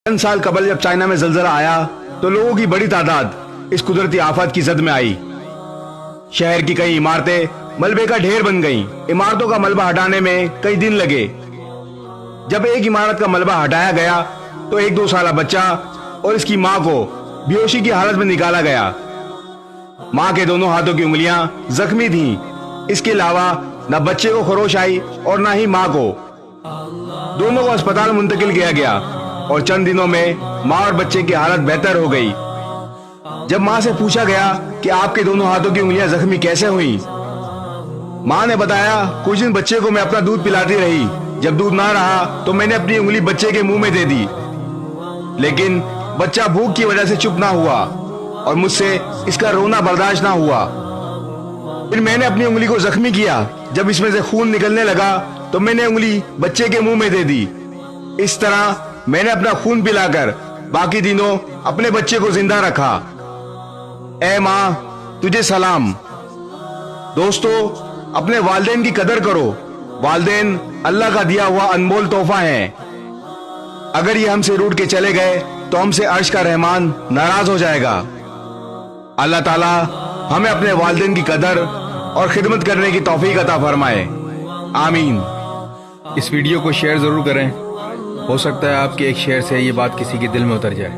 चंद साल कबल जब चाइना में जलजला आया तो लोगों की बड़ी तादाद इस कुदरती आफत की जद में आई। शहर की कई इमारतें मलबे का ढेर बन गईं। इमारतों का मलबा हटाने में कई दिन लगे। जब एक इमारत का मलबा हटाया गया तो एक 2 साला बच्चा और इसकी मां को बेहोशी की हालत में निकाला गया। मां के दोनों हाथों की उंगलियां जख्मी थीं। इसके अलावा न बच्चे को खरोश आई और न ही मां को। दोनों को अस्पताल मुंतकिल किया गया और चंद दिनों में मां और बच्चे की हालत बेहतर हो गई। जब मां से पूछा गया कि आपके दोनों हाथों की उंगलियां जख्मी कैसे हुई, मां ने बताया, कुछ दिन बच्चे को मैं अपना दूध पिलाती रही। जब दूध ना रहा तो मैंने अपनी उंगली बच्चे के मुंह में दे दी, लेकिन बच्चा भूख की वजह से चुप ना हुआ और मुझसे इसका रोना बर्दाश्त ना हुआ। फिर मैंने अपनी उंगली को जख्मी किया। जब इसमें से खून निकलने लगा तो मैंने उंगली बच्चे के मुंह में दे दी। इस तरह मैंने अपना खून पिलाकर बाकी दिनों अपने बच्चे को जिंदा रखा। ऐ मां, तुझे सलाम। दोस्तों, अपने वालिदैन की कदर करो। वालिदैन अल्लाह का दिया हुआ अनमोल तोहफा है। अगर ये हमसे रूठ के चले गए तो हमसे अर्श का रहमान नाराज हो जाएगा। अल्लाह ताला हमें अपने वालिदैन की कदर और खिदमत करने की तौफीक अता फरमाए। आमीन। इस वीडियो को शेयर जरूर करें। हो सकता है आपके एक शेयर से ये बात किसी के दिल में उतर जाए।